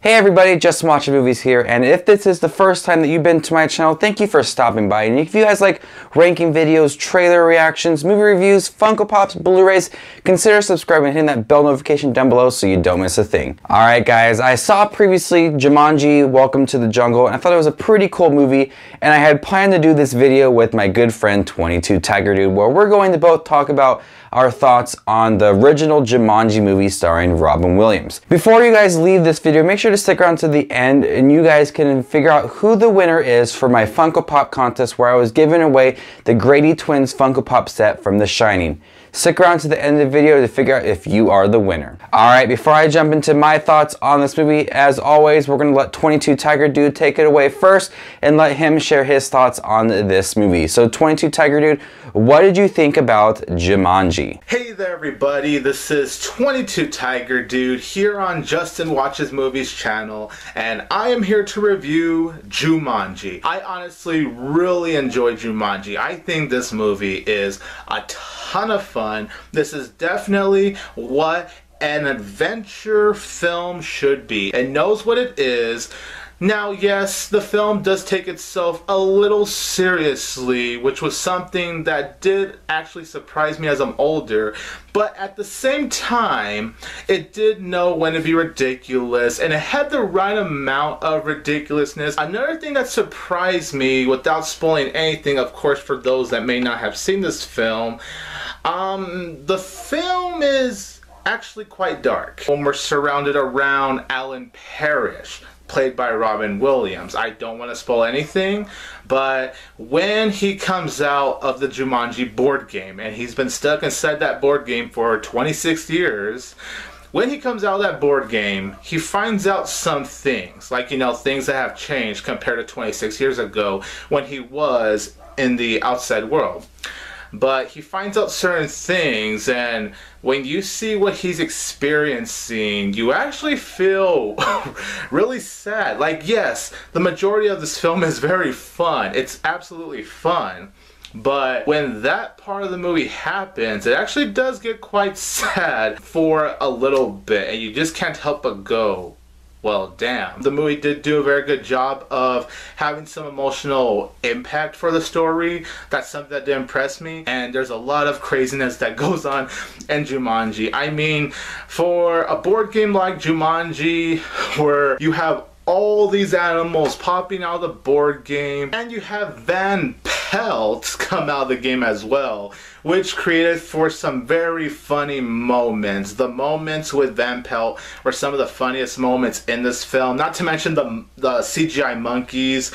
Hey everybody, Just Watching Movies here, and if this is the first time that you've been to my channel, thank you for stopping by. And if you guys like ranking videos, trailer reactions, movie reviews, Funko Pops, Blu-rays, consider subscribing and hitting that bell notification down below so you don't miss a thing. Alright guys, I saw previously Jumanji, Welcome to the Jungle, and I thought it was a pretty cool movie, and I had planned to do this video with my good friend 22TigerDude, where we're going to both talk about our thoughts on the original Jumanji movie starring Robin Williams. Before you guys leave this video, make sure to stick around to the end and you guys can figure out who the winner is for my Funko Pop contest where I was giving away the Grady Twins Funko Pop set from The Shining. Stick around to the end of the video to figure out if you are the winner. Alright, before I jump into my thoughts on this movie, as always, we're going to let 22TigerDude take it away first and let him share his thoughts on this movie. So 22TigerDude, what did you think about Jumanji? Hey there everybody, this is 22TigerDude here on Justin Watches Movies channel, and I am here to review Jumanji. I honestly really enjoyed Jumanji. I think this movie is a ton of fun. This is definitely what an adventure film should be. It knows what it is. Now, yes, the film does take itself a little seriously, which was something that did actually surprise me as I'm older, but at the same time, it did know when to be ridiculous, and it had the right amount of ridiculousness. Another thing that surprised me, without spoiling anything, of course, for those that may not have seen this film, the film is actually quite dark. When we're surrounded around Alan Parrish, played by Robin Williams. I don't want to spoil anything, but when he comes out of the Jumanji board game, and he's been stuck inside that board game for 26 years, when he comes out of that board game, he finds out some things, like, you know, things that have changed compared to 26 years ago when he was in the outside world. But he finds out certain things, and when you see what he's experiencing, you actually feel really sad. Like, yes, the majority of this film is very fun. It's absolutely fun. But when that part of the movie happens, it actually does get quite sad for a little bit, and you just can't help but go, well, damn. The movie did do a very good job of having some emotional impact for the story. That's something that did impress me. And there's a lot of craziness that goes on in Jumanji. I mean, for a board game like Jumanji, where you have all these animals popping out of the board game, and you have Van Pelt come out of the game as well, which created for some very funny moments. The moments with Van Pelt were some of the funniest moments in this film, not to mention the CGI monkeys.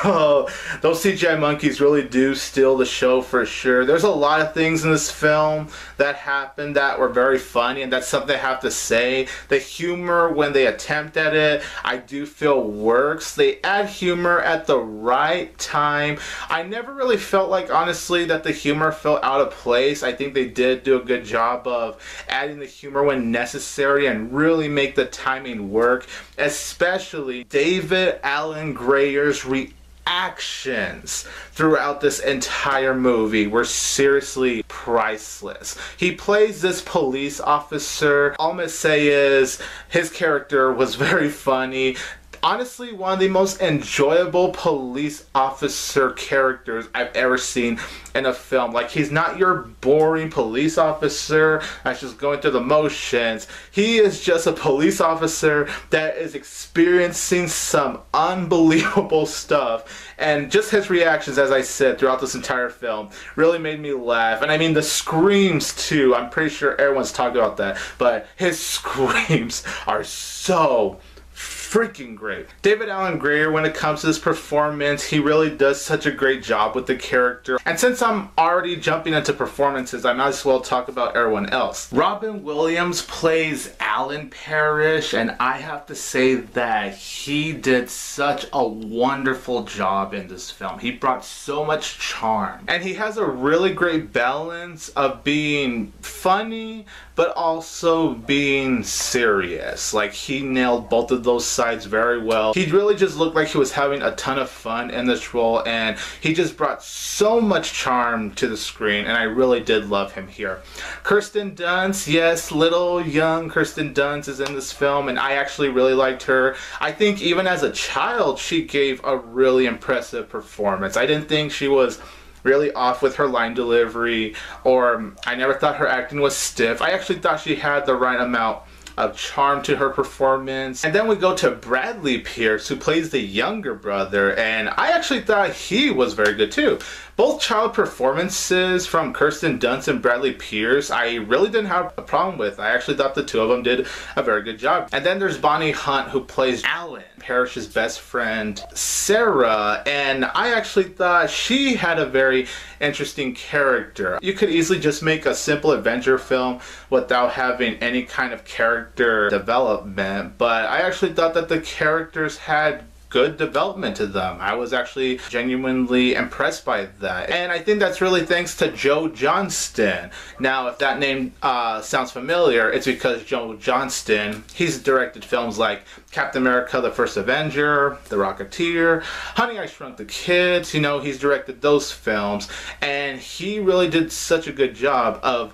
Those CGI monkeys really do steal the show for sure. There's a lot of things in this film that happened that were very funny, and that's something I have to say. The humor, when they attempt at it, I do feel works. They add humor at the right time. I never really felt like, honestly, that the humor felt out of place. I think they did do a good job of adding the humor when necessary and really make the timing work, especially David Alan Grier's reactions throughout this entire movie were seriously priceless. He plays this police officer. All I'm gonna say is his character was very funny. Honestly, one of the most enjoyable police officer characters I've ever seen in a film. Like, he's not your boring police officer that's just going through the motions. He is just a police officer that is experiencing some unbelievable stuff. And just his reactions, as I said, throughout this entire film really made me laugh. And I mean, the screams too. I'm pretty sure everyone's talking about that. But his screams are so freaking great. David Alan Grier, when it comes to this performance, he really does such a great job with the character. And since I'm already jumping into performances, I might as well talk about everyone else. Robin Williams plays Alan Parrish, and I have to say that he did such a wonderful job in this film. He brought so much charm. And he has a really great balance of being funny, but also being serious. Like, he nailed both of those sides very well. He really just looked like he was having a ton of fun in this role, and he just brought so much charm to the screen, and I really did love him here. Kirsten Dunst, yes, little young Kirsten Kirsten Dunst is in this film, and I actually really liked her. I think even as a child, she gave a really impressive performance. I didn't think she was really off with her line delivery, or I never thought her acting was stiff. I actually thought she had the right amount of charm to her performance. And then we go to Bradley Peirce, who plays the younger brother, and I actually thought he was very good too. Both child performances from Kirsten Dunst and Bradley Peirce, I really didn't have a problem with. I actually thought the two of them did a very good job. And then there's Bonnie Hunt, who plays Alan Parrish's best friend, Sarah, and I actually thought she had a very interesting character. You could easily just make a simple adventure film without having any kind of character development, but I actually thought that the characters had good development to them. I was actually genuinely impressed by that. And I think that's really thanks to Joe Johnston. Now, if that name sounds familiar, it's because Joe Johnston, he's directed films like Captain America, The First Avenger, The Rocketeer, Honey, I Shrunk the Kids. You know, he's directed those films, and he really did such a good job of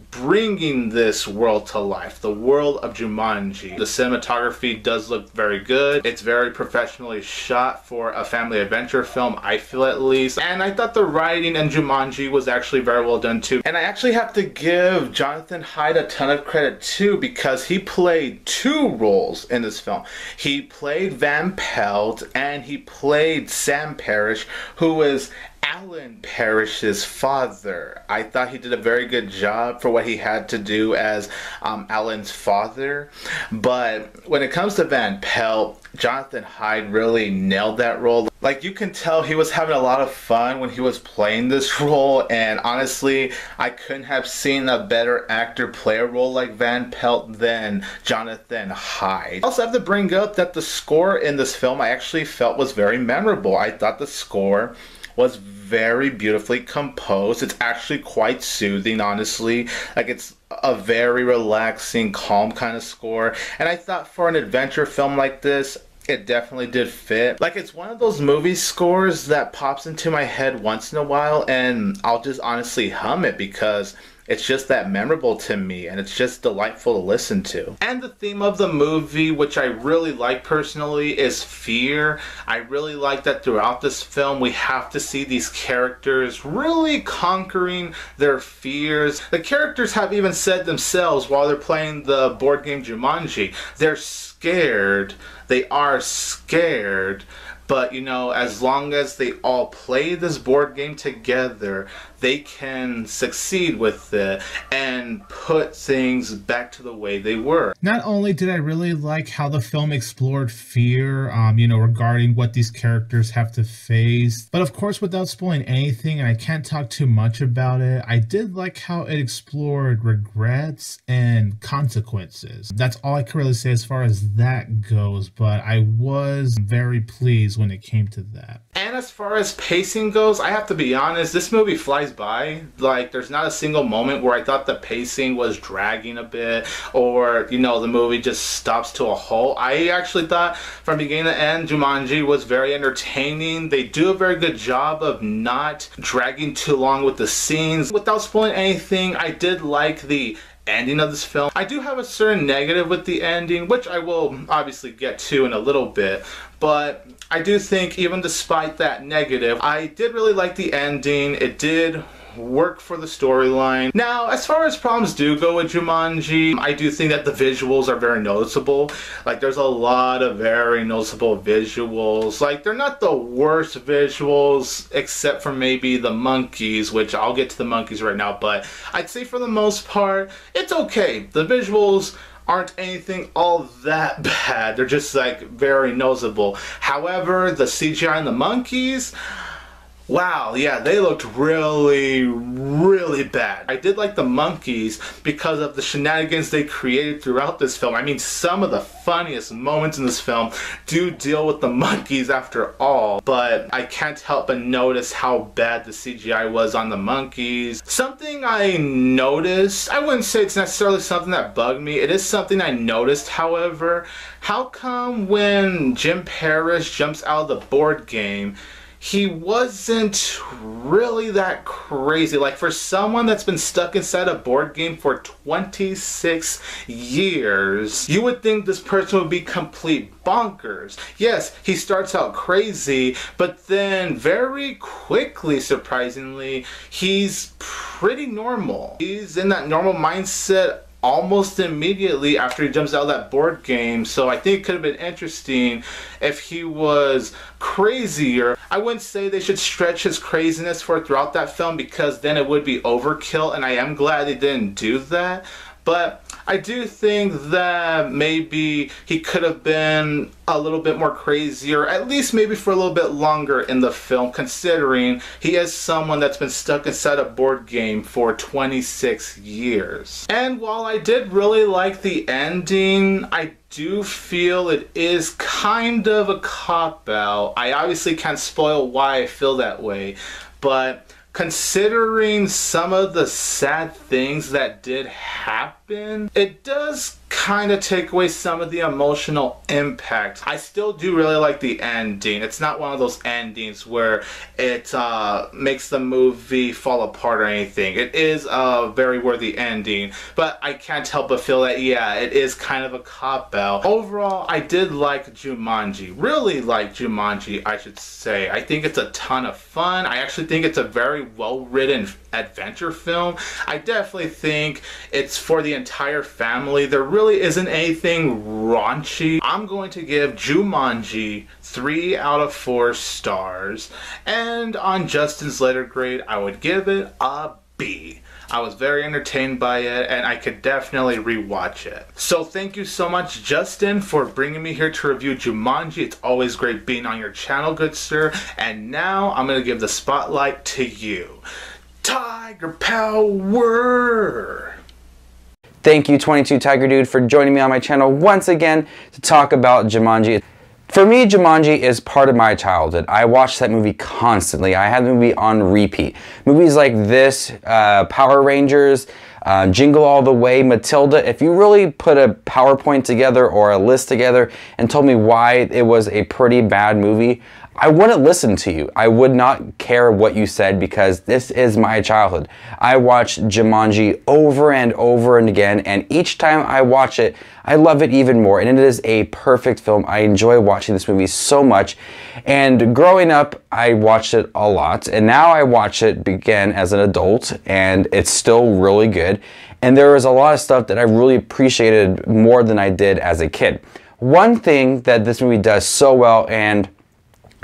bringing this world to life, the world of Jumanji. The cinematography does look very good. It's very professionally shot for a family adventure film, I feel at least. And I thought the writing in Jumanji was actually very well done too. And I actually have to give Jonathan Hyde a ton of credit too, because he played two roles in this film. He played Van Pelt and he played Sam Parrish, who is Alan Parrish's father. I thought he did a very good job for what he had to do as Alan's father. But when it comes to Van Pelt, Jonathan Hyde really nailed that role. Like, you can tell he was having a lot of fun when he was playing this role, and honestly, I couldn't have seen a better actor play a role like Van Pelt than Jonathan Hyde. I also have to bring up that the score in this film I actually felt was very memorable. I thought the score was very beautifully composed. It's actually quite soothing, honestly. Like, it's a very relaxing, calm kind of score. And I thought for an adventure film like this, it definitely did fit. Like, it's one of those movie scores that pops into my head once in a while, and I'll just honestly hum it because it's just that memorable to me, and it's just delightful to listen to. And the theme of the movie, which I really like personally, is fear. I really like that throughout this film we have to see these characters really conquering their fears. The characters have even said themselves while they're playing the board game Jumanji, they're scared. They are scared. But, you know, as long as they all play this board game together, they can succeed with it and put things back to the way they were. Not only did I really like how the film explored fear, you know, regarding what these characters have to face, but of course without spoiling anything, and I can't talk too much about it, I did like how it explored regrets and consequences. That's all I can really say as far as that goes, but I was very pleased when it came to that. And as far as pacing goes, I have to be honest, this movie flies by. Like, there's not a single moment where I thought the pacing was dragging a bit, or, you know, the movie just stops to a halt. I actually thought from beginning to end, Jumanji was very entertaining. They do a very good job of not dragging too long with the scenes. Without spoiling anything, I did like the ending of this film. I do have a certain negative with the ending, which I will obviously get to in a little bit, but I do think even despite that negative, I did really like the ending. It did work for the storyline. Now, as far as problems do go with Jumanji, I do think that the visuals are very noticeable. Like, there's a lot of very noticeable visuals. Like, they're not the worst visuals, except for maybe the monkeys, which I'll get to the monkeys right now, but I'd say for the most part, it's okay. The visuals aren't anything all that bad. They're just, like, very noticeable. However, the CGI and the monkeys, wow, yeah, they looked really, really bad. I did like the monkeys because of the shenanigans they created throughout this film. I mean, some of the funniest moments in this film do deal with the monkeys after all, but I can't help but notice how bad the CGI was on the monkeys. Something I noticed, I wouldn't say it's necessarily something that bugged me, it is something I noticed, however. How come when Jim Peirce jumps out of the board game, he wasn't really that crazy. Like, for someone that's been stuck inside a board game for 26 years, you would think this person would be complete bonkers. Yes, he starts out crazy, but then very quickly, surprisingly, he's pretty normal. He's in that normal mindset almost immediately after he jumps out of that board game. So I think it could have been interesting if he was crazier. I wouldn't say they should stretch his craziness throughout that film, because then it would be overkill, and I am glad they didn't do that. But I do think that maybe he could have been a little bit more crazier, at least maybe for a little bit longer in the film, considering he is someone that's been stuck inside a board game for 26 years. And while I did really like the ending, I do feel it is kind of a cop-out. I obviously can't spoil why I feel that way, but considering some of the sad things that did happen, it does kind of take away some of the emotional impact. I still do really like the ending. It's not one of those endings where it makes the movie fall apart or anything. It is a very worthy ending, but I can't help but feel that, yeah, it is kind of a cop-out. Overall, I did like Jumanji. Really like Jumanji, I should say. I think it's a ton of fun. I actually think it's a very well-written adventure film. I definitely think it's for the entire family. There really isn't anything raunchy. I'm going to give Jumanji 3 out of 4 stars, and on Justin's letter grade, I would give it a B. I was very entertained by it, and I could definitely rewatch it. So thank you so much, Justin, for bringing me here to review Jumanji. It's always great being on your channel, good sir. And now I'm going to give the spotlight to you. Tiger Power! Thank you, 22TigerDude, for joining me on my channel once again to talk about Jumanji. For me, Jumanji is part of my childhood. I watched that movie constantly. I had the movie on repeat. Movies like this, Power Rangers, Jingle All the Way, Matilda. If you really put a PowerPoint together or a list together and told me why it was a pretty bad movie, I wouldn't listen to you. I would not care what you said, because this is my childhood. I watched Jumanji over and over and again, and each time I watch it, I love it even more, and it is a perfect film. I enjoy watching this movie so much, and growing up, I watched it a lot, and now I watch it again as an adult, and it's still really good, and there was a lot of stuff that I really appreciated more than I did as a kid. One thing that this movie does so well, and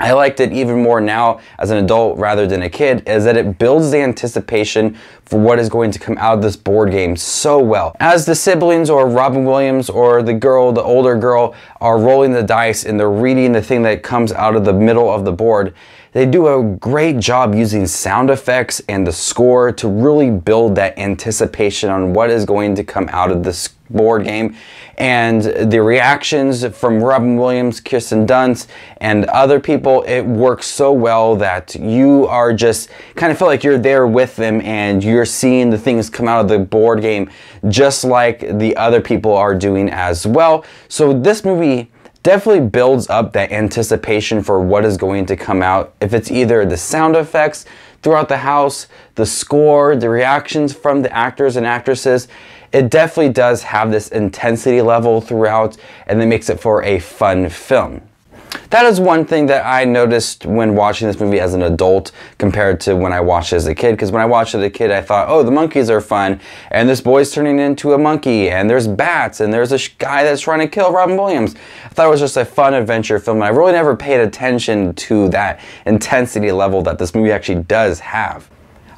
I liked it even more now as an adult rather than a kid, is that it builds the anticipation for what is going to come out of this board game so well. As the siblings or Robin Williams or the girl, the older girl, are rolling the dice and they're reading the thing that comes out of the middle of the board, they do a great job using sound effects and the score to really build that anticipation on what is going to come out of this board game. And the reactions from Robin Williams, Kirsten Dunst, and other people, it works so well that you are just kind of feel like you're there with them and you're seeing the things come out of the board game just like the other people are doing as well. So this movie definitely builds up that anticipation for what is going to come out. If it's either the sound effects throughout the house, the score, the reactions from the actors and actresses, it definitely does have this intensity level throughout, and it makes it for a fun film. That is one thing that I noticed when watching this movie as an adult compared to when I watched it as a kid, because when I watched it as a kid, I thought, oh, the monkeys are fun, and this boy's turning into a monkey, and there's bats, and there's a guy that's trying to kill Robin Williams. I thought it was just a fun adventure film, and I really never paid attention to that intensity level that this movie actually does have.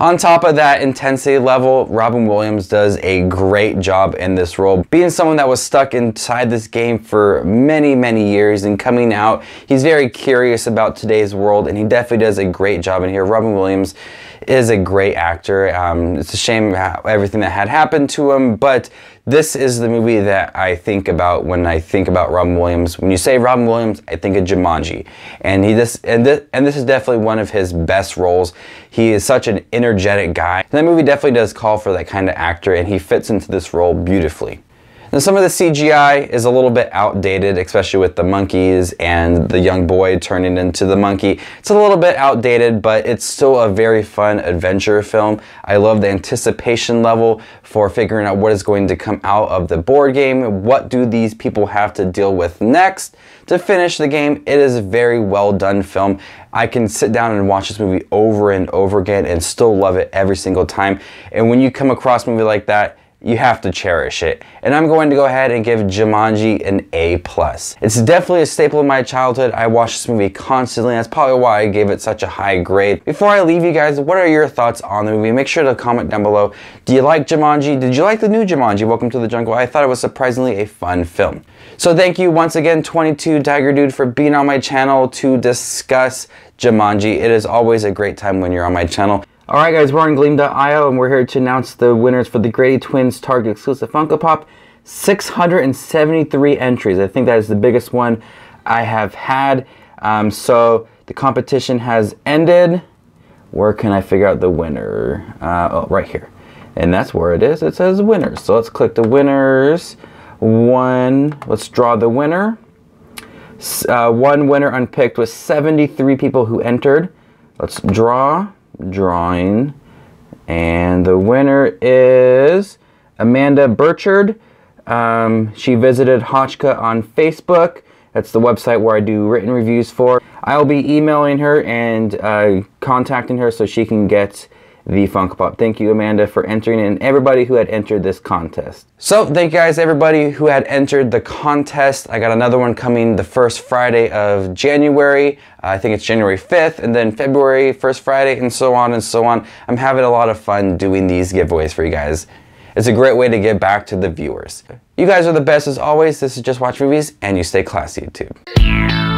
On top of that intensity level, Robin Williams does a great job in this role. Being someone that was stuck inside this game for many, many years and coming out, he's very curious about today's world, and he definitely does a great job in here. Robin Williams is a great actor. It's a shame everything that had happened to him, but this is the movie that I think about when I think about Robin Williams. When you say Robin Williams, I think of Jumanji, and this is definitely one of his best roles. He is such an energetic guy. And that movie definitely does call for that kind of actor, and he fits into this role beautifully. Now, some of the CGI is a little bit outdated, especially with the monkeys and the young boy turning into the monkey. It's a little bit outdated, but it's still a very fun adventure film. I love the anticipation level for figuring out what is going to come out of the board game. What do these people have to deal with next to finish the game? It is a very well done film. I can sit down and watch this movie over and over again and still love it every single time. And when you come across a movie like that, you have to cherish it. And I'm going to go ahead and give Jumanji an A+. It's definitely a staple of my childhood. I watched this movie constantly. That's probably why I gave it such a high grade. Before I leave you guys, what are your thoughts on the movie? Make sure to comment down below. Do you like Jumanji? Did you like the new Jumanji, Welcome to the Jungle? I thought it was surprisingly a fun film. So thank you once again, 22TigerDude, for being on my channel to discuss Jumanji. It is always a great time when you're on my channel. Alright guys, we're on Gleam.io and we're here to announce the winners for the Grady Twins Target exclusive Funko Pop. 673 entries. I think that is the biggest one I have had. So the competition has ended. Where can I figure out the winner? Oh, right here. And that's where it is. It says winners. So let's click the winners. Let's draw the winner. One winner unpicked with 73 people who entered. Let's drawing, and the winner is Amanda Burchard. She visited Hotchka on Facebook. That's the website where I do written reviews for. I'll be emailing her and contacting her so she can get the Funko Pop. Thank you, Amanda, for entering, and everybody who had entered this contest. So thank you guys, everybody who had entered the contest. I got another one coming the first Friday of January. I think it's January 5th, and then February, first Friday, and so on and so on. I'm having a lot of fun doing these giveaways for you guys. It's a great way to give back to the viewers. You guys are the best as always. This is Just Watch Movies, and you stay classy, YouTube.